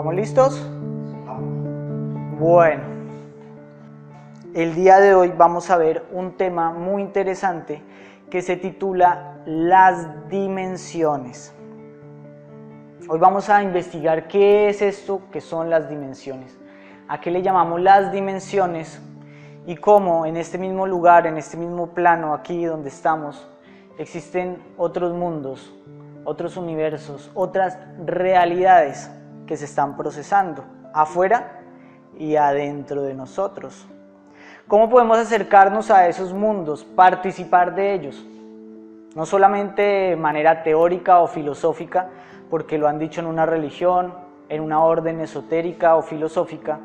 ¿Estamos listos? Bueno, el día de hoy vamos a ver un tema muy interesante que se titula las dimensiones. Hoy vamos a investigar qué es esto que son las dimensiones, a qué le llamamos las dimensiones y cómo en este mismo lugar, en este mismo plano, aquí donde estamos, existen otros mundos, otros universos, otras realidades que se están procesando afuera y adentro de nosotros. ¿Cómo podemos acercarnos a esos mundos, participar de ellos? No solamente de manera teórica o filosófica, porque lo han dicho en una religión, en una orden esotérica o filosófica,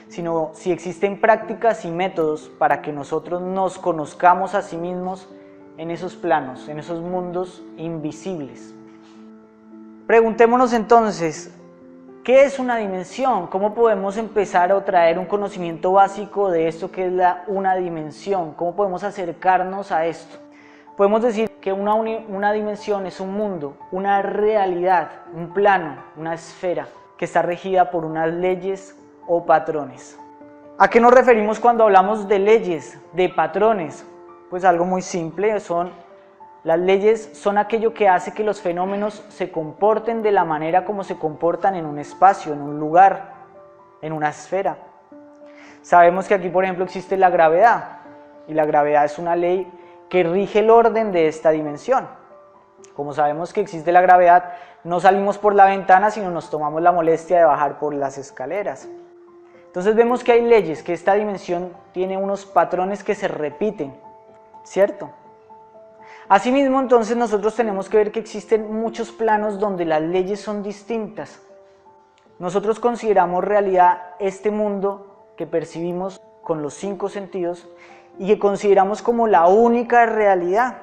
sino si existen prácticas y métodos para que nosotros nos conozcamos a sí mismos en esos planos, en esos mundos invisibles. Preguntémonos entonces, ¿qué es una dimensión? ¿Cómo podemos empezar a traer un conocimiento básico de esto que es una dimensión? ¿Cómo podemos acercarnos a esto? Podemos decir que una dimensión es un mundo, una realidad, un plano, una esfera que está regida por unas leyes o patrones. ¿A qué nos referimos cuando hablamos de leyes, de patrones? Pues algo muy simple, las leyes son aquello que hace que los fenómenos se comporten de la manera como se comportan en un espacio, en un lugar, en una esfera. Sabemos que aquí, por ejemplo, existe la gravedad, y la gravedad es una ley que rige el orden de esta dimensión. Como sabemos que existe la gravedad, no salimos por la ventana, sino nos tomamos la molestia de bajar por las escaleras. Entonces vemos que hay leyes, que esta dimensión tiene unos patrones que se repiten, ¿cierto? Asimismo, entonces nosotros tenemos que ver que existen muchos planos donde las leyes son distintas. Nosotros consideramos realidad este mundo que percibimos con los 5 sentidos y que consideramos como la única realidad.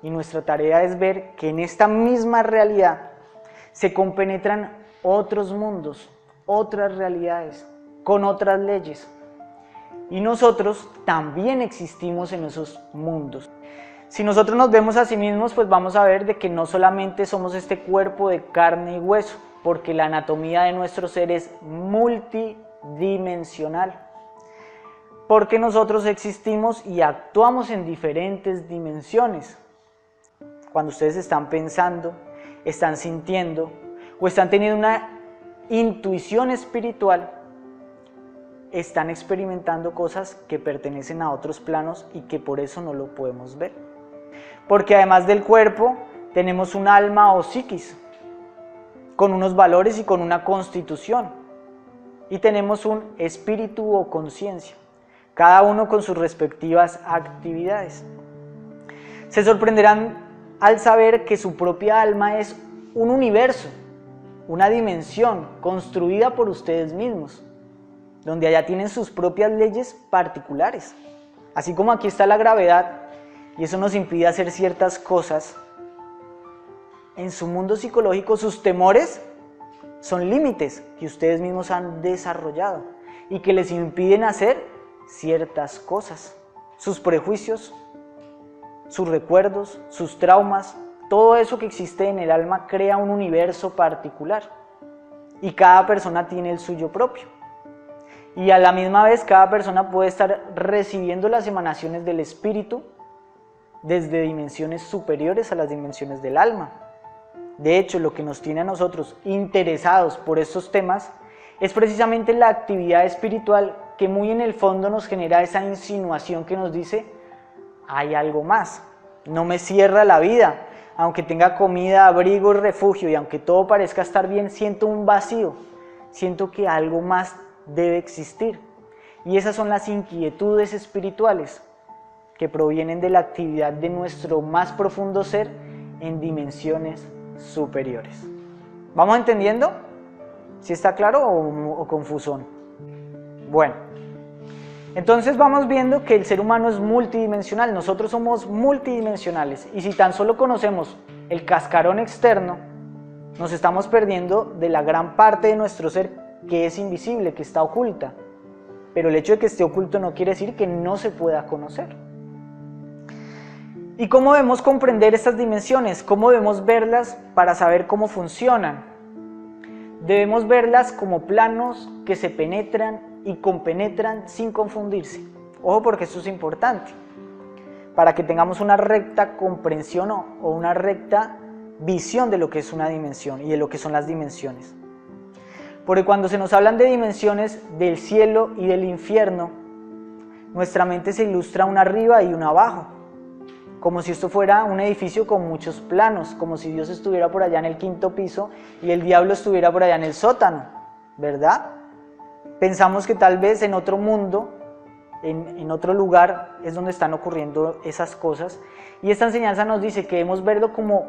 Y nuestra tarea es ver que en esta misma realidad se compenetran otros mundos, otras realidades, con otras leyes. Y nosotros también existimos en esos mundos. Si nosotros nos vemos a sí mismos, pues vamos a ver de que no solamente somos este cuerpo de carne y hueso, porque la anatomía de nuestro ser es multidimensional. Porque nosotros existimos y actuamos en diferentes dimensiones. Cuando ustedes están pensando, están sintiendo o están teniendo una intuición espiritual, están experimentando cosas que pertenecen a otros planos y que por eso no lo podemos ver. Porque además del cuerpo, tenemos un alma o psiquis, con unos valores y con una constitución. Y tenemos un espíritu o conciencia, cada uno con sus respectivas actividades. Se sorprenderán al saber que su propia alma es un universo, una dimensión construida por ustedes mismos, donde allá tienen sus propias leyes particulares. Así como aquí está la gravedad, y eso nos impide hacer ciertas cosas, en su mundo psicológico sus temores son límites que ustedes mismos han desarrollado y que les impiden hacer ciertas cosas. Sus prejuicios, sus recuerdos, sus traumas, todo eso que existe en el alma crea un universo particular y cada persona tiene el suyo propio. Y a la misma vez cada persona puede estar recibiendo las emanaciones del espíritu desde dimensiones superiores a las dimensiones del alma. De hecho, lo que nos tiene a nosotros interesados por estos temas es precisamente la actividad espiritual que muy en el fondo nos genera esa insinuación que nos dice: hay algo más, no me cierra la vida, aunque tenga comida, abrigo y refugio y aunque todo parezca estar bien, siento un vacío, siento que algo más debe existir. Y esas son las inquietudes espirituales que provienen de la actividad de nuestro más profundo ser en dimensiones superiores. ¿Vamos entendiendo? ¿Sí está claro o confusón? Bueno, entonces vamos viendo que el ser humano es multidimensional, nosotros somos multidimensionales y si tan solo conocemos el cascarón externo, nos estamos perdiendo de la gran parte de nuestro ser que es invisible, que está oculta. Pero el hecho de que esté oculto no quiere decir que no se pueda conocer. ¿Y cómo debemos comprender estas dimensiones? ¿Cómo debemos verlas para saber cómo funcionan? debemos verlas como planos que se penetran y compenetran sin confundirse. Ojo, porque esto es importante, para que tengamos una recta comprensión o una recta visión de lo que es una dimensión y de lo que son las dimensiones. Porque cuando se nos hablan de dimensiones del cielo y del infierno, nuestra mente se ilustra una arriba y una abajo, como si esto fuera un edificio con muchos planos, como si Dios estuviera por allá en el 5º piso y el diablo estuviera por allá en el sótano, ¿verdad? Pensamos que tal vez en otro mundo, en otro lugar, es donde están ocurriendo esas cosas, y esta enseñanza nos dice que debemos verlo como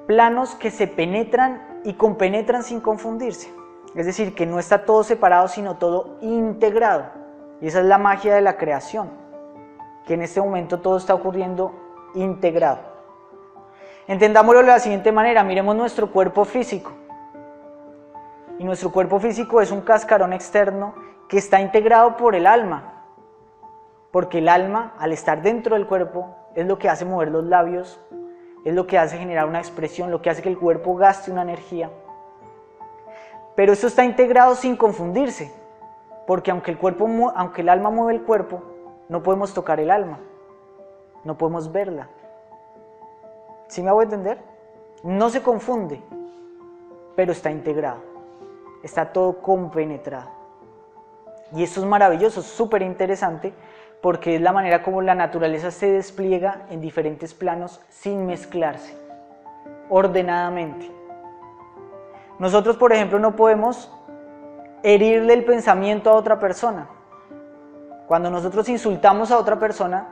planos que se penetran y compenetran sin confundirse, es decir, que no está todo separado, sino todo integrado, y esa es la magia de la creación, que en este momento todo está ocurriendo integrado. Entendámoslo de la siguiente manera, miremos nuestro cuerpo físico. Y nuestro cuerpo físico es un cascarón externo que está integrado por el alma, porque el alma, al estar dentro del cuerpo, es lo que hace mover los labios, es lo que hace generar una expresión, lo que hace que el cuerpo gaste una energía. Pero eso está integrado sin confundirse, porque aunque el alma mueve el cuerpo, no podemos tocar el alma, no podemos verla. ¿Sí me hago entender? No se confunde, pero está integrado, está todo compenetrado. Y esto es maravilloso, es súper interesante, porque es la manera como la naturaleza se despliega en diferentes planos sin mezclarse, ordenadamente. Nosotros, por ejemplo, no podemos herirle el pensamiento a otra persona. Cuando nosotros insultamos a otra persona,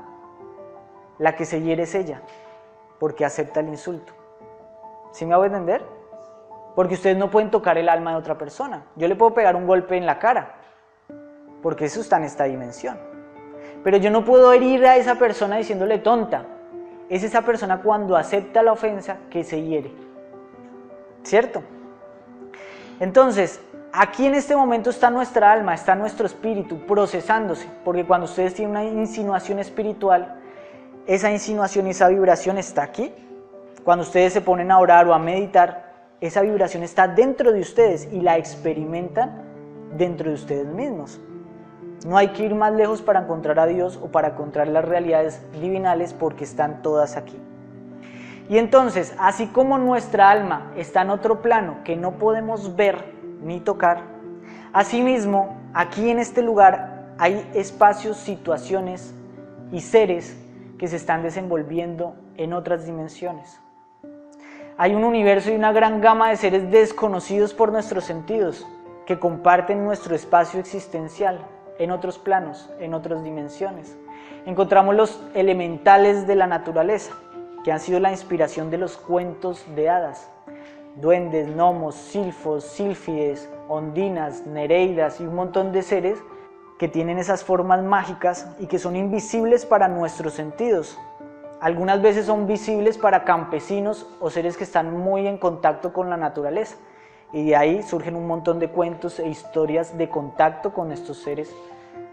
la que se hiere es ella, porque acepta el insulto. ¿Sí me hago entender? Porque ustedes no pueden tocar el alma de otra persona. Yo le puedo pegar un golpe en la cara, porque eso está en esta dimensión. Pero yo no puedo herir a esa persona diciéndole tonta. Es esa persona cuando acepta la ofensa que se hiere. ¿Cierto? Entonces, aquí en este momento está nuestra alma, está nuestro espíritu procesándose, porque cuando ustedes tienen una insinuación espiritual, esa insinuación y esa vibración está aquí. Cuando ustedes se ponen a orar o a meditar, esa vibración está dentro de ustedes y la experimentan dentro de ustedes mismos. No hay que ir más lejos para encontrar a Dios o para encontrar las realidades divinales, porque están todas aquí. Y entonces, así como nuestra alma está en otro plano que no podemos ver ni tocar, asimismo, aquí en este lugar hay espacios, situaciones y seres que se están desenvolviendo en otras dimensiones. Hay un universo y una gran gama de seres desconocidos por nuestros sentidos, que comparten nuestro espacio existencial en otros planos, en otras dimensiones. Encontramos los elementales de la naturaleza, que han sido la inspiración de los cuentos de hadas. Duendes, gnomos, silfos, sílfides, ondinas, nereidas y un montón de seres que tienen esas formas mágicas y que son invisibles para nuestros sentidos. Algunas veces son visibles para campesinos o seres que están muy en contacto con la naturaleza. Y de ahí surgen un montón de cuentos e historias de contacto con estos seres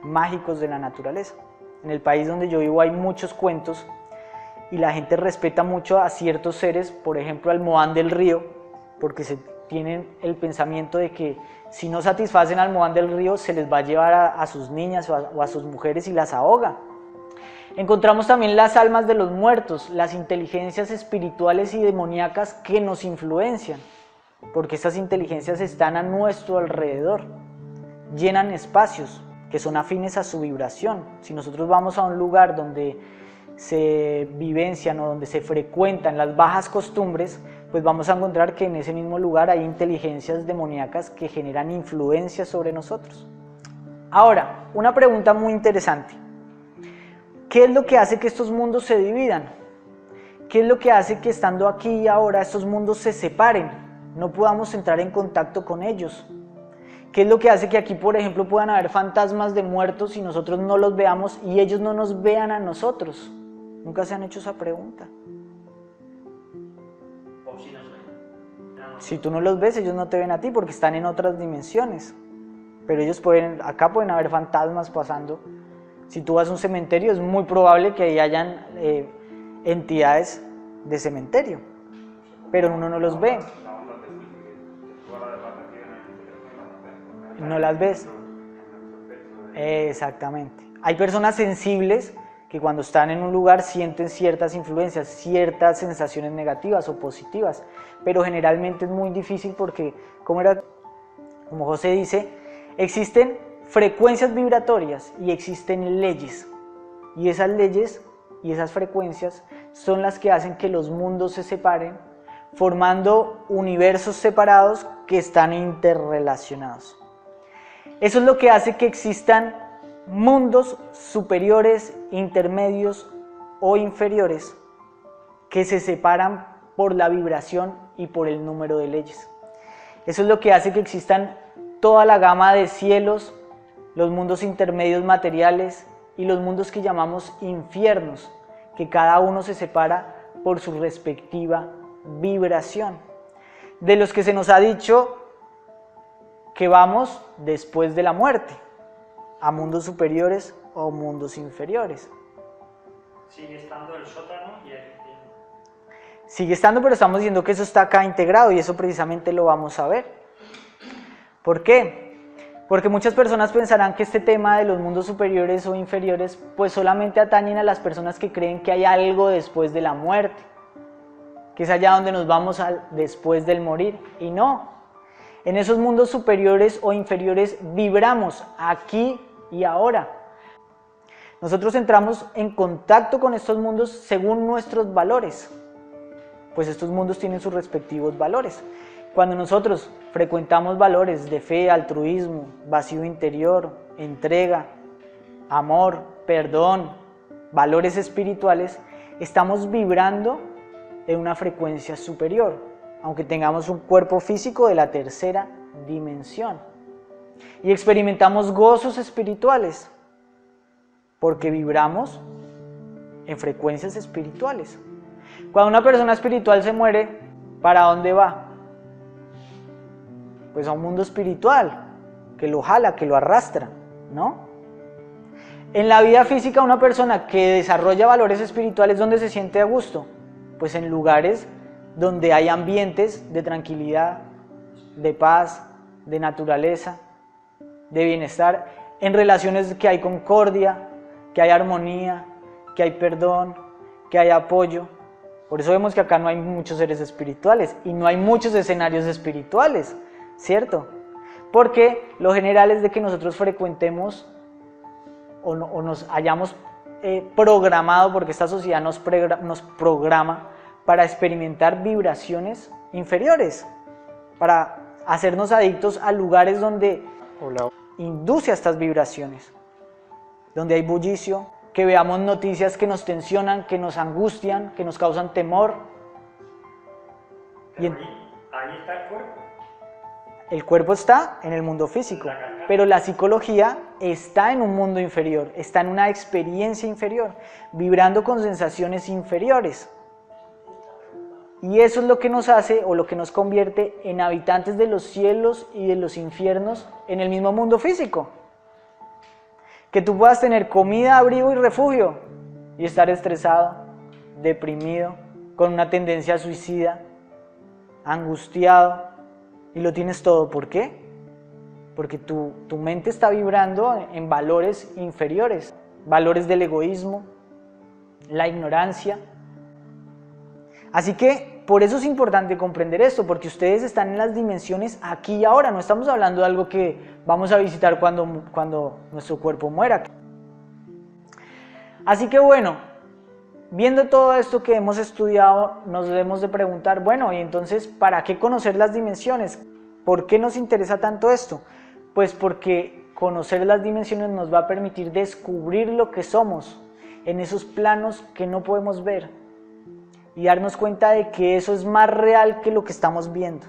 mágicos de la naturaleza. En el país donde yo vivo hay muchos cuentos y la gente respeta mucho a ciertos seres, por ejemplo al Moán del Río, porque se tienen el pensamiento de que si no satisfacen al Moán del Río se les va a llevar a sus niñas o a sus mujeres y las ahoga. Encontramos también las almas de los muertos, las inteligencias espirituales y demoníacas que nos influencian, porque estas inteligencias están a nuestro alrededor, llenan espacios que son afines a su vibración. Si nosotros vamos a un lugar donde se vivencian o donde se frecuentan las bajas costumbres, pues vamos a encontrar que en ese mismo lugar hay inteligencias demoníacas que generan influencia sobre nosotros. Ahora, una pregunta muy interesante. ¿Qué es lo que hace que estos mundos se dividan? ¿Qué es lo que hace que estando aquí y ahora estos mundos se separen? No podamos entrar en contacto con ellos. ¿Qué es lo que hace que aquí, por ejemplo, puedan haber fantasmas de muertos y nosotros no los veamos y ellos no nos vean a nosotros? ¿Nunca se han hecho esa pregunta? Si tú no los ves, ellos no te ven a ti porque están en otras dimensiones. Pero ellos acá pueden haber fantasmas pasando. Si tú vas a un cementerio, es muy probable que ahí hayan entidades de cementerio, pero uno no los ve. no las ves. Exactamente. Hay personas sensibles que cuando están en un lugar sienten ciertas influencias, ciertas sensaciones negativas o positivas, pero generalmente es muy difícil porque, como José dice, existen frecuencias vibratorias y existen leyes, y esas leyes y esas frecuencias son las que hacen que los mundos se separen, formando universos separados que están interrelacionados. Eso es lo que hace que existan mundos superiores, intermedios o inferiores que se separan por la vibración y por el número de leyes. Eso es lo que hace que existan toda la gama de cielos, los mundos intermedios materiales y los mundos que llamamos infiernos, que cada uno se separa por su respectiva vibración, de los que se nos ha dicho que vamos después de la muerte, a mundos superiores o mundos inferiores. Sigue estando el sótano y el... Sigue estando, pero estamos diciendo que eso está acá integrado y eso precisamente lo vamos a ver. ¿Por qué? Porque muchas personas pensarán que este tema de los mundos superiores o inferiores pues solamente atañen a las personas que creen que hay algo después de la muerte, que es allá donde nos vamos después del morir, y no. En esos mundos superiores o inferiores vibramos aquí y ahora. Nosotros entramos en contacto con estos mundos según nuestros valores, pues estos mundos tienen sus respectivos valores. Cuando nosotros frecuentamos valores de fe, altruismo, vacío interior, entrega, amor, perdón, valores espirituales, estamos vibrando en una frecuencia superior, aunque tengamos un cuerpo físico de la tercera dimensión. Y experimentamos gozos espirituales, porque vibramos en frecuencias espirituales. Cuando una persona espiritual se muere, ¿para dónde va? Pues a un mundo espiritual, que lo jala, que lo arrastra, ¿no? En la vida física, una persona que desarrolla valores espirituales, ¿dónde se siente a gusto? Pues en lugares donde hay ambientes de tranquilidad, de paz, de naturaleza, de bienestar, en relaciones que hay concordia, que hay armonía, que hay perdón, que hay apoyo. Por eso vemos que acá no hay muchos seres espirituales y no hay muchos escenarios espirituales, ¿cierto? Porque lo general es de que nosotros frecuentemos o nos hayamos programado, porque esta sociedad nos programa para experimentar vibraciones inferiores, para hacernos adictos a lugares donde induce a estas vibraciones, donde hay bullicio, que veamos noticias que nos tensionan, que nos angustian, que nos causan temor. Pero ahí está el cuerpo. El cuerpo está en el mundo físico, pero la psicología está en un mundo inferior, está en una experiencia inferior, vibrando con sensaciones inferiores. Y eso es lo que nos hace o lo que nos convierte en habitantes de los cielos y de los infiernos en el mismo mundo físico. Que tú puedas tener comida, abrigo y refugio y estar estresado, deprimido, con una tendencia suicida, angustiado, y lo tienes todo. ¿Por qué? Porque tu mente está vibrando en valores inferiores, valores del egoísmo, la ignorancia. Así que por eso es importante comprender esto, porque ustedes están en las dimensiones aquí y ahora. No estamos hablando de algo que vamos a visitar cuando nuestro cuerpo muera. Así que bueno, viendo todo esto que hemos estudiado, nos debemos de preguntar, bueno, y entonces, ¿para qué conocer las dimensiones? ¿Por qué nos interesa tanto esto? Pues porque conocer las dimensiones nos va a permitir descubrir lo que somos en esos planos que no podemos ver, y darnos cuenta de que eso es más real que lo que estamos viendo,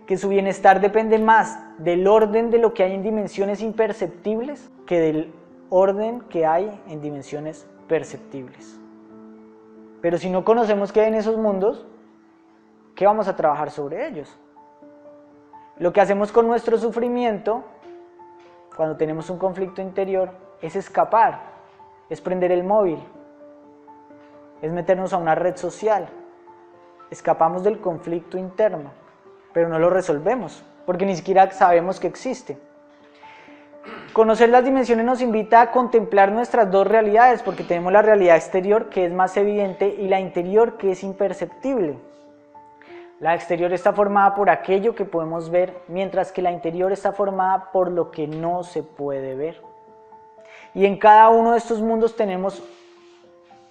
que su bienestar depende más del orden de lo que hay en dimensiones imperceptibles que del orden que hay en dimensiones perceptibles. Pero si no conocemos qué hay en esos mundos, ¿qué vamos a trabajar sobre ellos? Lo que hacemos con nuestro sufrimiento, cuando tenemos un conflicto interior, es escapar, es prender el móvil, es meternos a una red social. Escapamos del conflicto interno, pero no lo resolvemos. porque ni siquiera sabemos que existe. Conocer las dimensiones nos invita a contemplar nuestras dos realidades, porque tenemos la realidad exterior, que es más evidente, y la interior, que es imperceptible. La exterior está formada por aquello que podemos ver, mientras que la interior está formada por lo que no se puede ver. Y en cada uno de estos mundos tenemos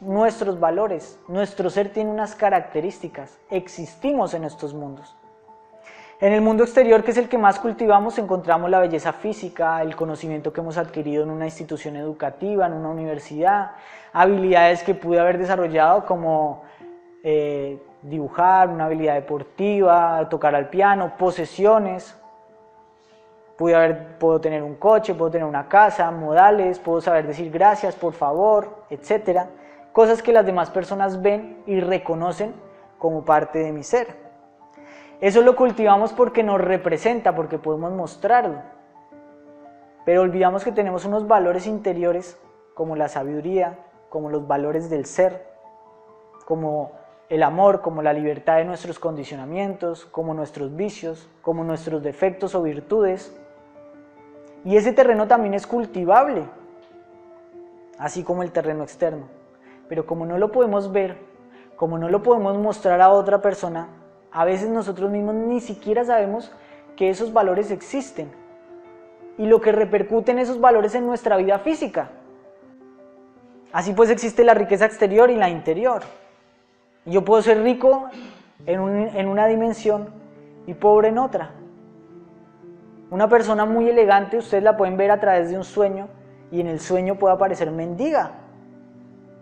nuestros valores, nuestro ser tiene unas características, existimos en estos mundos. En el mundo exterior, que es el que más cultivamos, encontramos la belleza física, el conocimiento que hemos adquirido en una institución educativa, en una universidad, habilidades que pude haber desarrollado como dibujar, una habilidad deportiva, tocar al piano, posesiones. Puedo tener un coche, puedo tener una casa, modales, puedo saber decir gracias, por favor, etc. Cosas que las demás personas ven y reconocen como parte de mi ser. Eso lo cultivamos porque nos representa, porque podemos mostrarlo. Pero olvidamos que tenemos unos valores interiores como la sabiduría, como los valores del ser, como el amor, como la libertad de nuestros condicionamientos, como nuestros vicios, como nuestros defectos o virtudes. Y ese terreno también es cultivable, así como el terreno externo. Pero como no lo podemos ver, como no lo podemos mostrar a otra persona, a veces nosotros mismos ni siquiera sabemos que esos valores existen y lo que repercute en esos valores en nuestra vida física. Así pues existe la riqueza exterior y la interior. Yo puedo ser rico en una dimensión y pobre en otra. Una persona muy elegante ustedes la pueden ver a través de un sueño y en el sueño puede aparecer mendiga.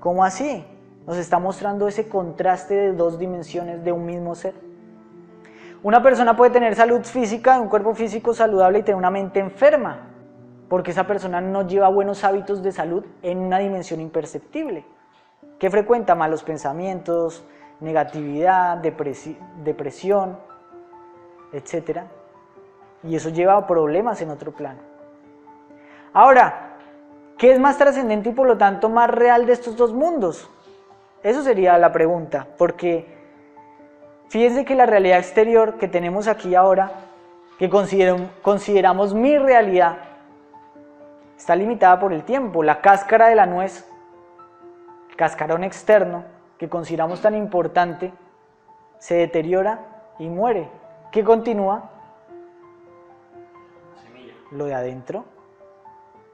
¿Cómo así? Nos está mostrando ese contraste de dos dimensiones de un mismo ser. Una persona puede tener salud física, un cuerpo físico saludable y tener una mente enferma, porque esa persona no lleva buenos hábitos de salud en una dimensión imperceptible. ¿Qué frecuenta? Malos pensamientos, negatividad, depresión, etc. Y eso lleva a problemas en otro plano. Ahora, ¿qué es más trascendente y por lo tanto más real de estos dos mundos? Eso sería la pregunta, porque fíjense que la realidad exterior que tenemos aquí ahora, que consideramos mi realidad, está limitada por el tiempo. La cáscara de la nuez, el cascarón externo, que consideramos tan importante, se deteriora y muere. ¿Qué continúa? Semilla. Lo de adentro,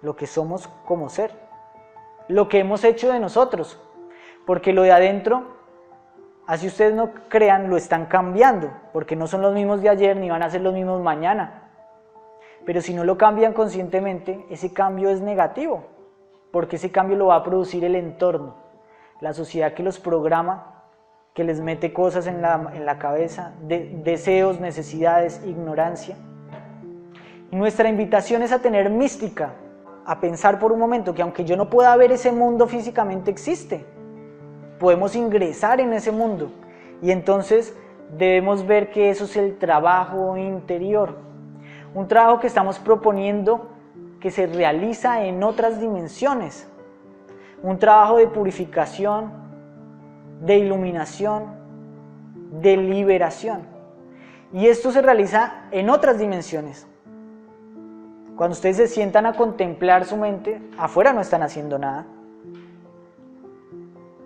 lo que somos como ser, lo que hemos hecho de nosotros, porque lo de adentro, así ustedes no crean, lo están cambiando, porque no son los mismos de ayer ni van a ser los mismos mañana. Pero si no lo cambian conscientemente, ese cambio es negativo, porque ese cambio lo va a producir el entorno, la sociedad que los programa, que les mete cosas en la cabeza, deseos, necesidades, ignorancia. Y nuestra invitación es a tener mística, a pensar por un momento que aunque yo no pueda ver ese mundo físicamente, existe. Podemos ingresar en ese mundo y entonces debemos ver que eso es el trabajo interior, un trabajo que estamos proponiendo que se realiza en otras dimensiones, un trabajo de purificación, de iluminación, de liberación, y esto se realiza en otras dimensiones. Cuando ustedes se sientan a contemplar su mente, afuera no están haciendo nada.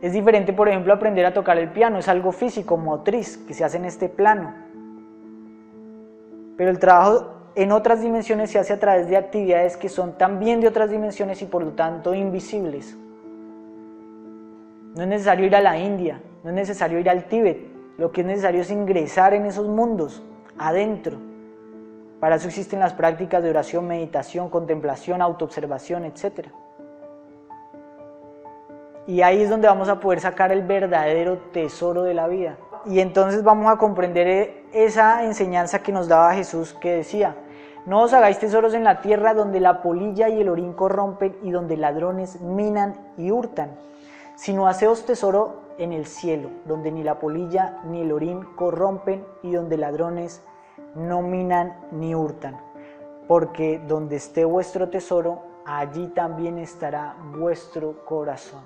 Es diferente, por ejemplo, aprender a tocar el piano, es algo físico, motriz, que se hace en este plano. Pero el trabajo en otras dimensiones se hace a través de actividades que son también de otras dimensiones y por lo tanto invisibles. No es necesario ir a la India, no es necesario ir al Tíbet, lo que es necesario es ingresar en esos mundos, adentro. Para eso existen las prácticas de oración, meditación, contemplación, autoobservación, etc. Y ahí es donde vamos a poder sacar el verdadero tesoro de la vida. Y entonces vamos a comprender esa enseñanza que nos daba Jesús, que decía: no os hagáis tesoros en la tierra donde la polilla y el orín corrompen y donde ladrones minan y hurtan, sino haceos tesoro en el cielo, donde ni la polilla ni el orín corrompen y donde ladrones no minan ni hurtan. Porque donde esté vuestro tesoro, allí también estará vuestro corazón.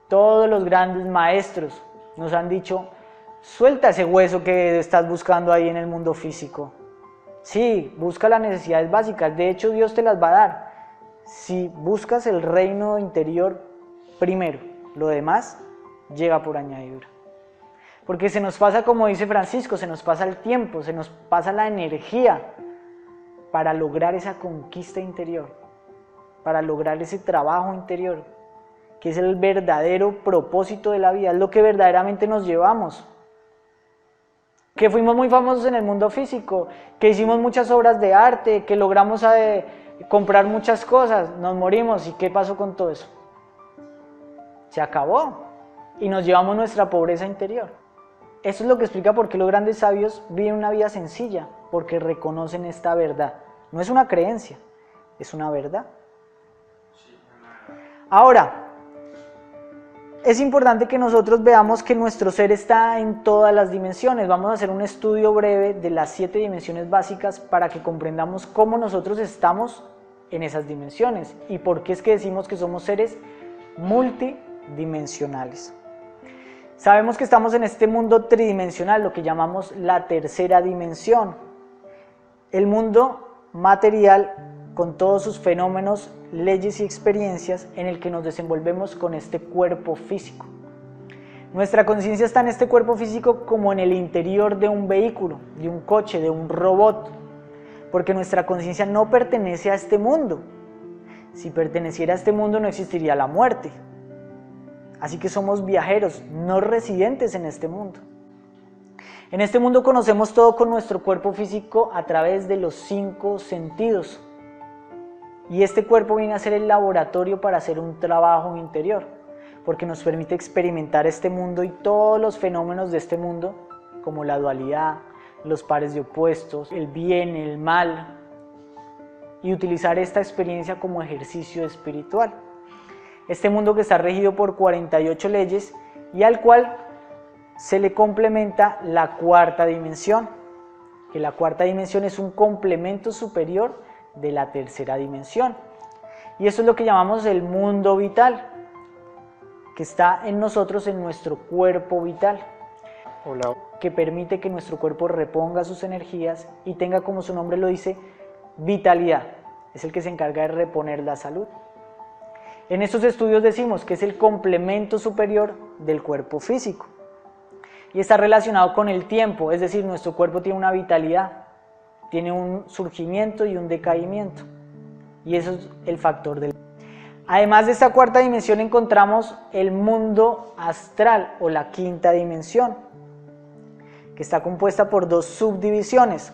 Todos los grandes maestros nos han dicho: suelta ese hueso que estás buscando ahí en el mundo físico. Sí, busca las necesidades básicas, de hecho Dios te las va a dar. Si buscas el reino interior primero, lo demás llega por añadidura. Porque se nos pasa, como dice Francisco, se nos pasa el tiempo, se nos pasa la energía para lograr esa conquista interior, para lograr ese trabajo interior, que es el verdadero propósito de la vida, es lo que verdaderamente nos llevamos. Que fuimos muy famosos en el mundo físico, que hicimos muchas obras de arte, que logramos comprar muchas cosas, nos morimos, ¿y qué pasó con todo eso? Se acabó y nos llevamos nuestra pobreza interior. Eso es lo que explica por qué los grandes sabios viven una vida sencilla, porque reconocen esta verdad. No es una creencia, es una verdad. Ahora, es importante que nosotros veamos que nuestro ser está en todas las dimensiones. Vamos a hacer un estudio breve de las 7 dimensiones básicas para que comprendamos cómo nosotros estamos en esas dimensiones y por qué es que decimos que somos seres multidimensionales. Sabemos que estamos en este mundo tridimensional, lo que llamamos la tercera dimensión. El mundo material con todos sus fenómenos, leyes y experiencias en el que nos desenvolvemos con este cuerpo físico. Nuestra conciencia está en este cuerpo físico como en el interior de un vehículo, de un coche, de un robot, porque nuestra conciencia no pertenece a este mundo. Si perteneciera a este mundo no existiría la muerte. Así que somos viajeros, no residentes en este mundo. En este mundo conocemos todo con nuestro cuerpo físico a través de los 5 sentidos. Y este cuerpo viene a ser el laboratorio para hacer un trabajo interior, porque nos permite experimentar este mundo y todos los fenómenos de este mundo, como la dualidad, los pares de opuestos, el bien, el mal, y utilizar esta experiencia como ejercicio espiritual. Este mundo que está regido por 48 leyes y al cual se le complementa la cuarta dimensión, que la cuarta dimensión es un complemento superior de la tercera dimensión. Y eso es lo que llamamos el mundo vital, que está en nosotros, en nuestro cuerpo vital. Que permite que nuestro cuerpo reponga sus energías y tenga, como su nombre lo dice, vitalidad. Es el que se encarga de reponer la salud. En estos estudios decimos que es el complemento superior del cuerpo físico. Y está relacionado con el tiempo, es decir, nuestro cuerpo tiene una vitalidad, tiene un surgimiento y un decaimiento. Y eso es el factor del... Además de esta cuarta dimensión encontramos el mundo astral o la quinta dimensión, que está compuesta por 2 subdivisiones.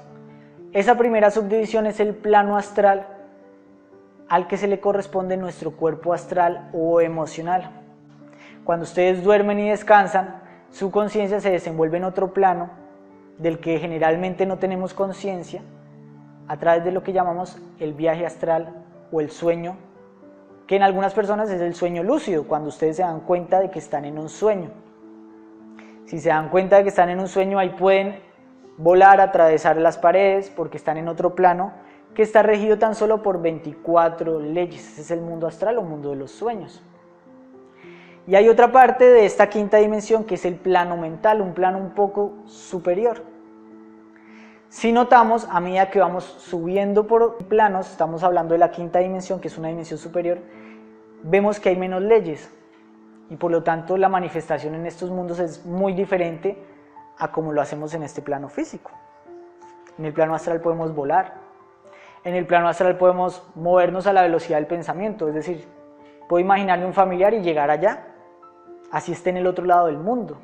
Esa primera subdivisión es el plano astral, al que se le corresponde nuestro cuerpo astral o emocional. Cuando ustedes duermen y descansan, su conciencia se desenvuelve en otro plano del que generalmente no tenemos conciencia, a través de lo que llamamos el viaje astral o el sueño, que en algunas personas es el sueño lúcido, cuando ustedes se dan cuenta de que están en un sueño. Si se dan cuenta de que están en un sueño, ahí pueden volar, atravesar las paredes, porque están en otro plano que está regido tan solo por 24 leyes. Ese es el mundo astral o mundo de los sueños. Y hay otra parte de esta quinta dimensión que es el plano mental, un plano un poco superior. Si notamos, a medida que vamos subiendo por planos, estamos hablando de la quinta dimensión, que es una dimensión superior, vemos que hay menos leyes y por lo tanto la manifestación en estos mundos es muy diferente a como lo hacemos en este plano físico. En el plano astral podemos volar, en el plano astral podemos movernos a la velocidad del pensamiento, es decir, puedo imaginarme un familiar y llegar allá, así esté en el otro lado del mundo.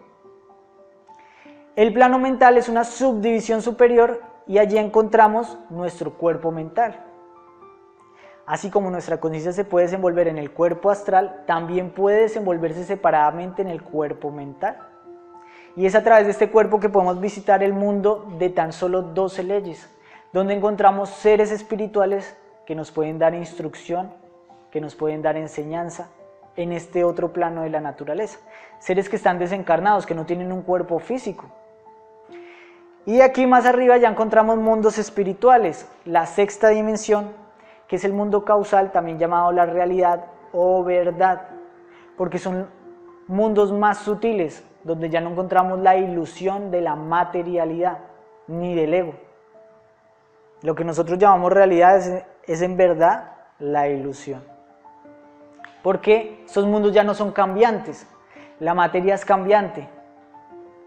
El plano mental es una subdivisión superior y allí encontramos nuestro cuerpo mental. Así como nuestra conciencia se puede desenvolver en el cuerpo astral, también puede desenvolverse separadamente en el cuerpo mental. Y es a través de este cuerpo que podemos visitar el mundo de tan solo 12 leyes, donde encontramos seres espirituales que nos pueden dar instrucción, que nos pueden dar enseñanza en este otro plano de la naturaleza. Seres que están desencarnados, que no tienen un cuerpo físico. Y aquí más arriba ya encontramos mundos espirituales, la sexta dimensión, que es el mundo causal, también llamado la realidad o verdad, porque son mundos más sutiles, donde ya no encontramos la ilusión de la materialidad, ni del ego. Lo que nosotros llamamos realidad es en verdad la ilusión. Porque estos mundos ya no son cambiantes, la materia es cambiante.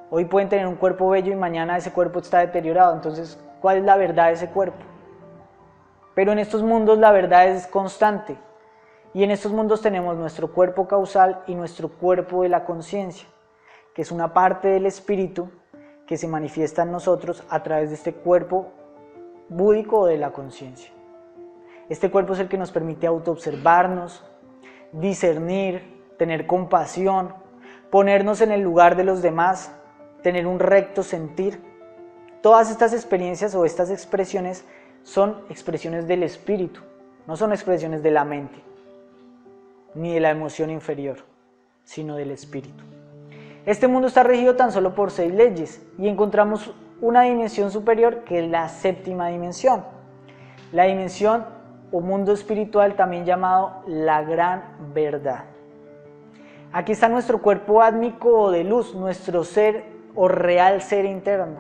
Hoy pueden tener un cuerpo bello y mañana ese cuerpo está deteriorado, entonces, ¿cuál es la verdad de ese cuerpo? Pero en estos mundos la verdad es constante, y en estos mundos tenemos nuestro cuerpo causal y nuestro cuerpo de la conciencia, que es una parte del espíritu que se manifiesta en nosotros a través de este cuerpo búdico de la conciencia. Este cuerpo es el que nos permite autoobservarnos, discernir, tener compasión, ponernos en el lugar de los demás, tener un recto sentir. Todas estas experiencias o estas expresiones son expresiones del espíritu, no son expresiones de la mente, ni de la emoción inferior, sino del espíritu. Este mundo está regido tan solo por 6 leyes y encontramos una dimensión superior que es la séptima dimensión, la dimensión o mundo espiritual también llamado la gran verdad. Aquí está nuestro cuerpo átmico o de luz, nuestro ser o real ser interno,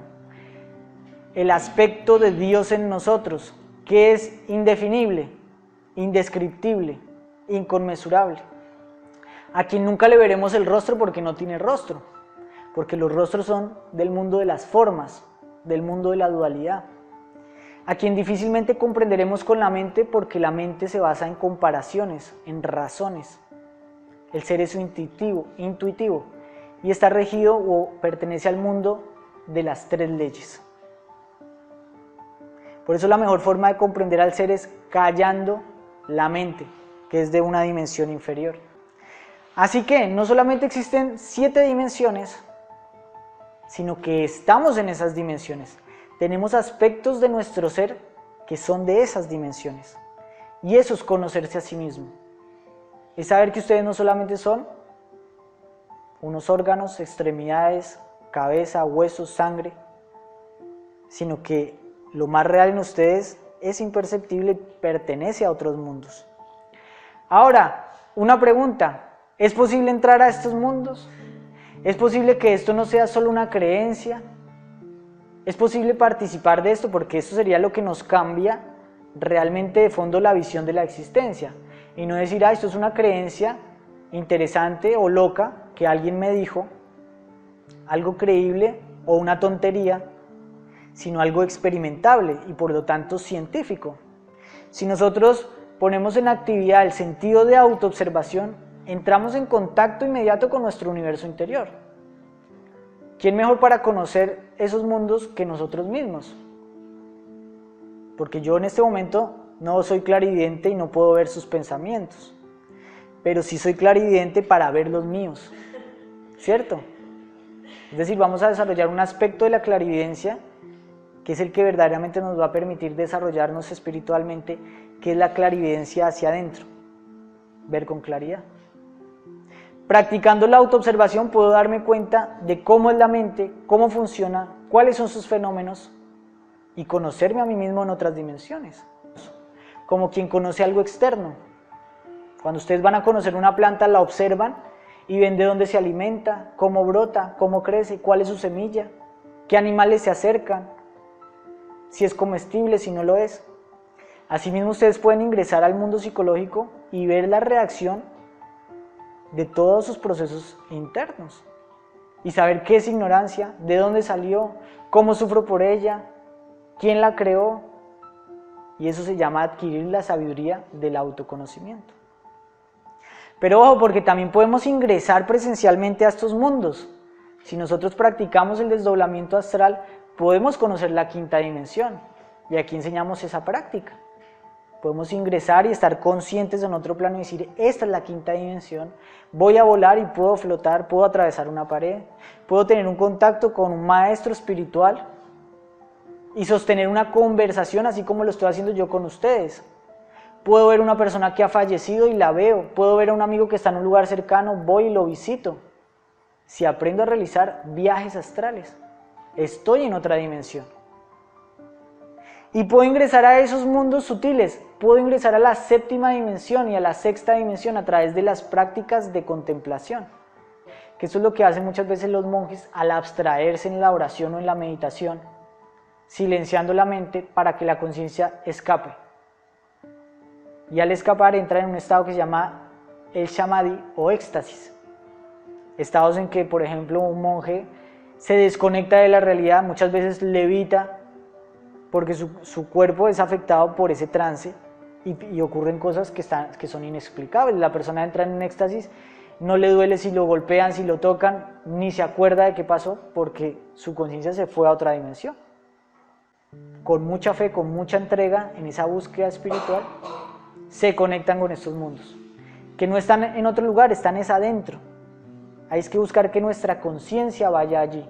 el aspecto de Dios en nosotros, que es indefinible, indescriptible, inconmensurable. A quien nunca le veremos el rostro porque no tiene rostro, porque los rostros son del mundo de las formas, del mundo de la dualidad. A quien difícilmente comprenderemos con la mente porque la mente se basa en comparaciones, en razones. El ser es intuitivo y está regido o pertenece al mundo de las 3 leyes. Por eso la mejor forma de comprender al ser es callando la mente, que es de una dimensión inferior. Así que no solamente existen 7 dimensiones, sino que estamos en esas dimensiones. Tenemos aspectos de nuestro ser que son de esas dimensiones. Y eso es conocerse a sí mismo. Es saber que ustedes no solamente son unos órganos, extremidades, cabeza, huesos, sangre, sino que lo más real en ustedes es imperceptible y pertenece a otros mundos. Ahora, una pregunta, ¿es posible entrar a estos mundos? ¿Es posible que esto no sea solo una creencia? ¿Es posible participar de esto? Porque esto sería lo que nos cambia realmente de fondo la visión de la existencia. Y no decir, esto es una creencia interesante o loca que alguien me dijo, algo creíble o una tontería, sino algo experimentable y por lo tanto científico. Si nosotros ponemos en actividad el sentido de autoobservación, entramos en contacto inmediato con nuestro universo interior. ¿Quién mejor para conocer esos mundos que nosotros mismos? Porque yo en este momento no soy clarividente y no puedo ver sus pensamientos, pero sí soy clarividente para ver los míos, ¿cierto? Es decir, vamos a desarrollar un aspecto de la clarividencia que es el que verdaderamente nos va a permitir desarrollarnos espiritualmente, que es la clarividencia hacia adentro, ver con claridad. Practicando la autoobservación puedo darme cuenta de cómo es la mente, cómo funciona, cuáles son sus fenómenos y conocerme a mí mismo en otras dimensiones. Como quien conoce algo externo. Cuando ustedes van a conocer una planta, la observan y ven de dónde se alimenta, cómo brota, cómo crece, cuál es su semilla, qué animales se acercan, si es comestible, si no lo es. Asimismo, ustedes pueden ingresar al mundo psicológico y ver la reacción de todos sus procesos internos y saber qué es ignorancia, de dónde salió, cómo sufro por ella, quién la creó, y eso se llama adquirir la sabiduría del autoconocimiento. Pero ojo, porque también podemos ingresar presencialmente a estos mundos. Si nosotros practicamos el desdoblamiento astral, podemos conocer la 5ª dimensión, y aquí enseñamos esa práctica. Podemos ingresar y estar conscientes en otro plano y decir, esta es la 5ª dimensión, voy a volar y puedo flotar, puedo atravesar una pared, puedo tener un contacto con un maestro espiritual y sostener una conversación así como lo estoy haciendo yo con ustedes. Puedo ver una persona que ha fallecido y la veo, puedo ver a un amigo que está en un lugar cercano, voy y lo visito. Si aprendo a realizar viajes astrales, estoy en otra dimensión. Y puedo ingresar a esos mundos sutiles, puedo ingresar a la 7ª dimensión y a la 6ª dimensión a través de las prácticas de contemplación. Que eso es lo que hacen muchas veces los monjes al abstraerse en la oración o en la meditación. silenciando la mente para que la conciencia escape. Y al escapar entra en un estado que se llama el samadhi o éxtasis. Estados en que, por ejemplo, un monje se desconecta de la realidad, muchas veces levita, porque su cuerpo es afectado por ese trance y ocurren cosas que son inexplicables. La persona entra en un éxtasis, no le duele si lo golpean, si lo tocan, ni se acuerda de qué pasó, porque su conciencia se fue a otra dimensión. Con mucha fe, con mucha entrega en esa búsqueda espiritual, se conectan con estos mundos, que no están en otro lugar, están es adentro. Hay que buscar que nuestra conciencia vaya allí,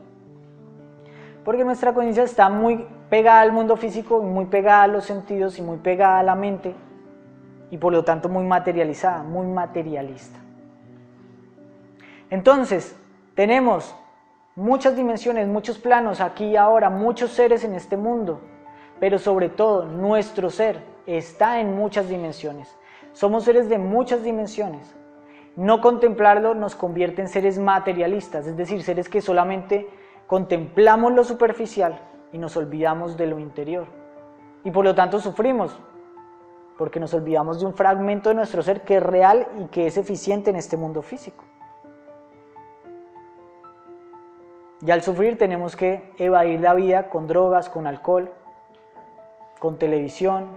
porque nuestra conciencia está muy pegada al mundo físico, muy pegada a los sentidos y muy pegada a la mente, y por lo tanto muy materializada, muy materialista. Entonces, tenemos muchas dimensiones, muchos planos aquí y ahora, muchos seres en este mundo, pero sobre todo nuestro ser está en muchas dimensiones. Somos seres de muchas dimensiones. No contemplarlo nos convierte en seres materialistas, es decir, seres que solamente contemplamos lo superficial y nos olvidamos de lo interior. Y por lo tanto sufrimos, porque nos olvidamos de un fragmento de nuestro ser que es real y que es eficiente en este mundo físico. Y al sufrir tenemos que evadir la vida con drogas, con alcohol, con televisión,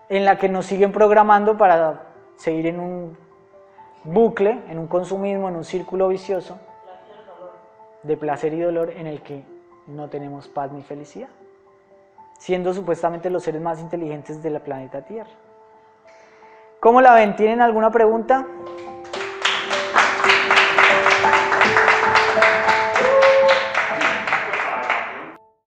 en la que nos siguen programando para seguir en un bucle, en un consumismo, en un círculo vicioso de placer y dolor en el que no tenemos paz ni felicidad, siendo supuestamente los seres más inteligentes del planeta Tierra. ¿Cómo la ven? ¿Tienen alguna pregunta?